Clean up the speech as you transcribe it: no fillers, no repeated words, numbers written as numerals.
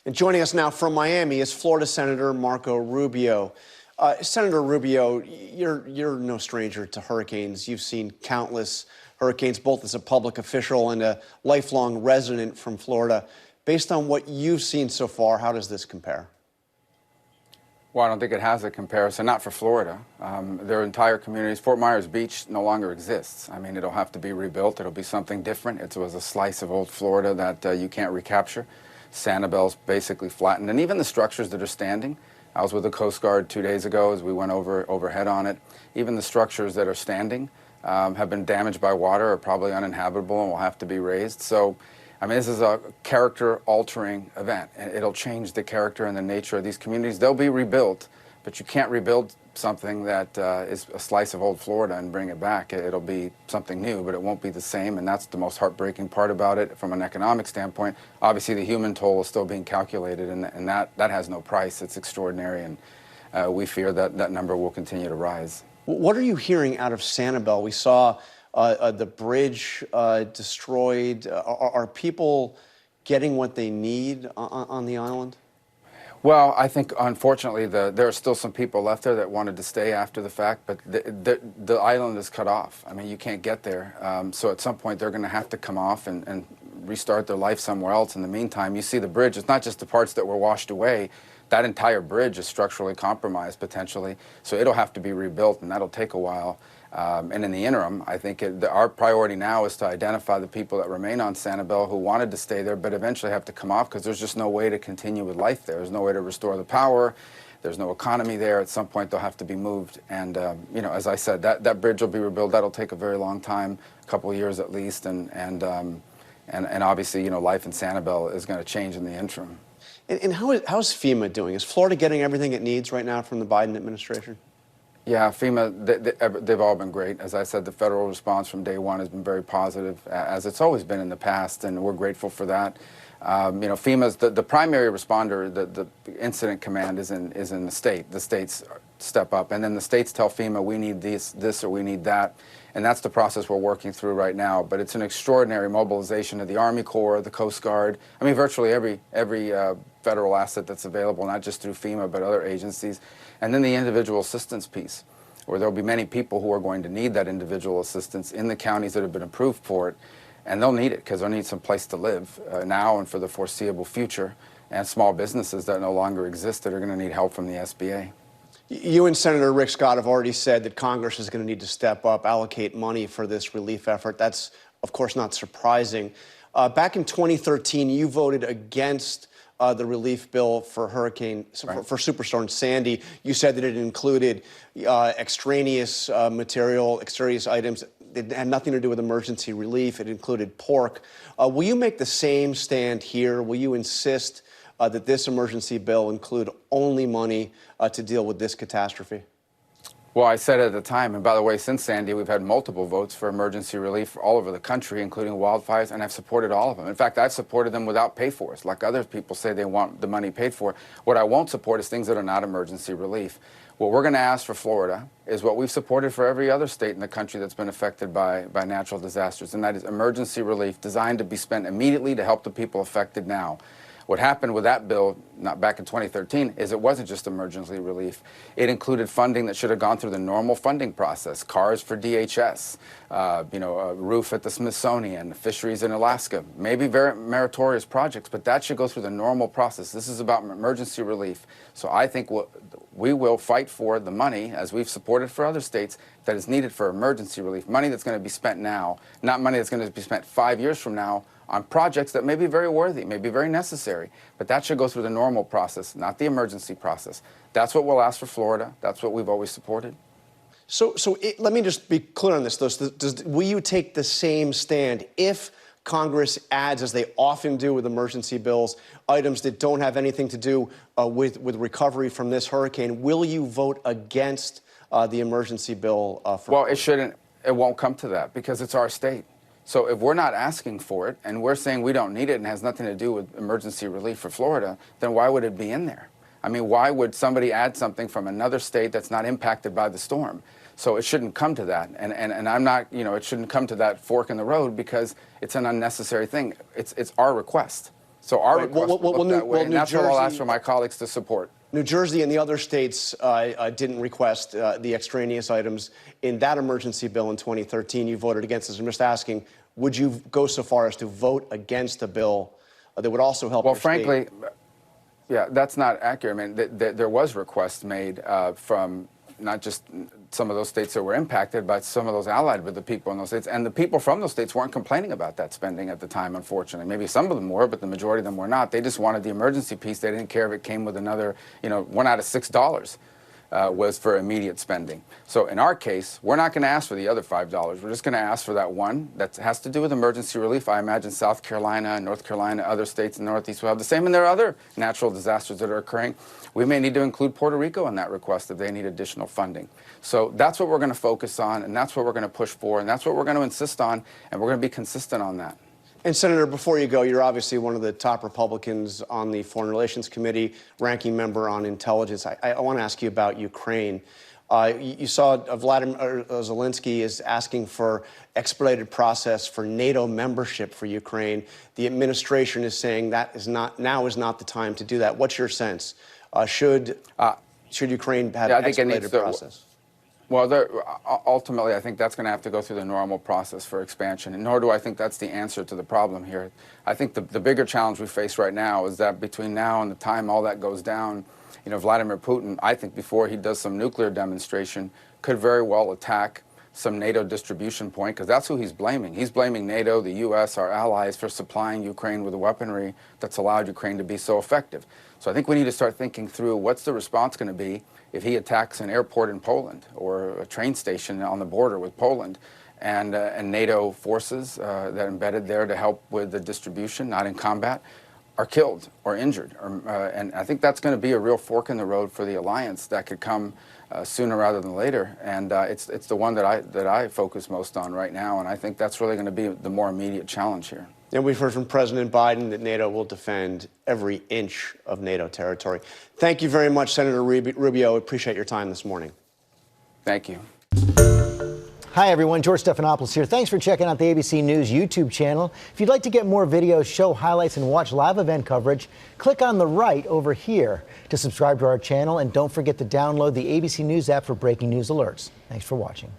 And joining us now from Miami is Florida Senator Marco Rubio. Senator Rubio, you're no stranger to hurricanes. You've seen countless hurricanes, both as a public official and a lifelong resident from Florida. Based on what you've seen so far, how does this compare? Well, I don't think it has a comparison, not for Florida. There are entire communities. Fort Myers Beach no longer exists. I mean, it'll have to be rebuilt. It'll be something different. It was a slice of old Florida that you can't recapture. Sanibel's basically flattened. And even the structures that are standing, I was with the Coast Guard 2 days ago as we went overhead on it. Even the structures that are standing have been damaged by water, are probably uninhabitable and will have to be raised. So, I mean, this is a character-altering event, and it'll change the character and the nature of these communities. They'll be rebuilt, but you can't rebuild something that is a slice of old Florida and bring it back. It'll be something new, but it won't be the same, and that's the most heartbreaking part about it from an economic standpoint. Obviously, the human toll is still being calculated, and that has no price. It's extraordinary, and we fear that that number will continue to rise. What are you hearing out of Sanibel? We saw the bridge destroyed. Are people getting what they need on the island? Well, I think, unfortunately, there are still some people left there that wanted to stay after the fact, but the island is cut off. I mean, you can't get there. So at some point, they're going to have to come off and restart their life somewhere else. In the meantime, you see the bridge. It's not just the parts that were washed away. That entire bridge is structurally compromised, potentially. So it'll have to be rebuilt, and that'll take a while. And in the interim, I think our priority now is to identify the people that remain on Sanibel who wanted to stay there but eventually have to come off because there's just no way to continue with life there. There's no way to restore the power. There's no economy there. At some point, they'll have to be moved. And, you know, as I said, that bridge will be rebuilt. That'll take a very long time, a couple of years at least. And obviously, you know, life in Sanibel is going to change in the interim. And how's FEMA doing? Is Florida getting everything it needs right now from the Biden administration? Yeah, FEMA, they've all been great. As I said, the federal response from day one has been very positive, as it's always been in the past, and we're grateful for that. You know, FEMA's the primary responder. The incident command is in the state. The states step up, and then the states tell FEMA, we need this or we need that, and that's the process we're working through right now. But it's an extraordinary mobilization of the Army Corps, the Coast Guard. I mean, virtually every federal asset that's available, not just through FEMA, but other agencies. And then the individual assistance piece, where there'll be many people who are going to need that individual assistance in the counties that have been approved for it. And they'll need it because they'll need some place to live now and for the foreseeable future. And small businesses that no longer exist that are going to need help from the SBA. You and Senator Rick Scott have already said that Congress is going to need to step up, allocate money for this relief effort. That's, of course, not surprising. Back in 2013, you voted against the relief bill for for Superstorm Sandy. You said that it included extraneous material, extraneous items that had nothing to do with emergency relief. It included pork. Will you make the same stand here? Will you insist that this emergency bill include only money to deal with this catastrophe? Well, I said at the time, and by the way, since Sandy, we've had multiple votes for emergency relief all over the country, including wildfires, and I've supported all of them. In fact, I've supported them without pay-fors, like other people say they want the money paid for. What I won't support is things that are not emergency relief. What we're going to ask for Florida is what we've supported for every other state in the country that's been affected by natural disasters, and that is emergency relief designed to be spent immediately to help the people affected now. What happened with that bill, not back in 2013, is it wasn't just emergency relief. It included funding that should have gone through the normal funding process, cars for DHS, you know, a roof at the Smithsonian, fisheries in Alaska, maybe very meritorious projects, but that should go through the normal process. This is about emergency relief. So I think we will fight for the money, as we've supported for other states, that is needed for emergency relief, money that's going to be spent now, not money that's going to be spent 5 years from now on projects that may be very worthy, may be very necessary, but that should go through the normal process, not the emergency process. That's what we'll ask for Florida. That's what we've always supported. Let me just be clear on this, though. Will you take the same stand if Congress adds, as they often do with emergency bills, items that don't have anything to do with recovery from this hurricane? Will you vote against the emergency bill? Well, it won't come to that because it's our state. So if we're not asking for it and we're saying we don't need it and has nothing to do with emergency relief for Florida, then why would it be in there? I mean, why would somebody add something from another state that's not impacted by the storm? So it shouldn't come to that. And I'm not, you know, it shouldn't come to that fork in the road because it's an unnecessary thing. It's our request. So our Right. request will look that way, and New that's what I'll ask Jersey- for my colleagues to support. New Jersey and the other states didn't request the extraneous items in that emergency bill in 2013. You voted against this. I'm just asking, would you go so far as to vote against a bill that would also help Well, your frankly, state? yeah, that's not accurate. I mean, there was requests made from not just some of those states that were impacted, but some of those allied with the people in those states. And the people from those states weren't complaining about that spending at the time, unfortunately. Maybe some of them were, but the majority of them were not. They just wanted the emergency piece. They didn't care if it came with another, $1 out of $6 was for immediate spending. So in our case, we're not going to ask for the other $5. We're just going to ask for that one that has to do with emergency relief. I imagine South Carolina, North Carolina, other states in the Northeast will have the same, and there are other natural disasters that are occurring. We may need to include Puerto Rico in that request if they need additional funding. So that's what we're going to focus on, and that's what we're going to push for, and that's what we're going to insist on, and we're going to be consistent on that. And Senator, before you go, you're obviously one of the top Republicans on the Foreign Relations Committee, ranking member on intelligence. I want to ask you about Ukraine. You saw Vladimir Zelensky is asking for expedited process for NATO membership for Ukraine. The administration is saying now is not the time to do that. What's your sense? Should Ukraine have expedited process? Well, ultimately, I think that's going to have to go through the normal process for expansion, and nor do I think that's the answer to the problem here. I think the bigger challenge we face right now is that between now and the time all that goes down, Vladimir Putin, I think before he does some nuclear demonstration, could very well attack some NATO distribution point, because that's who he's blaming. He's blaming NATO, the U.S., our allies, for supplying Ukraine with the weaponry that's allowed Ukraine to be so effective. So I think we need to start thinking through what's the response going to be if he attacks an airport in Poland or a train station on the border with Poland, and NATO forces that are embedded there to help with the distribution, not in combat, are killed or injured. And I think that's going to be a real fork in the road for the alliance that could come sooner rather than later. And it's the one that I focus most on right now, and I think that's really going to be the more immediate challenge here. And we've heard from President Biden that NATO will defend every inch of NATO territory. Thank you very much, Senator Rubio. Appreciate your time this morning. Thank you. Hi, everyone. George Stephanopoulos here. Thanks for checking out the ABC News YouTube channel. If you'd like to get more videos, show highlights, and watch live event coverage, click on the right over here to subscribe to our channel. And don't forget to download the ABC News app for breaking news alerts. Thanks for watching.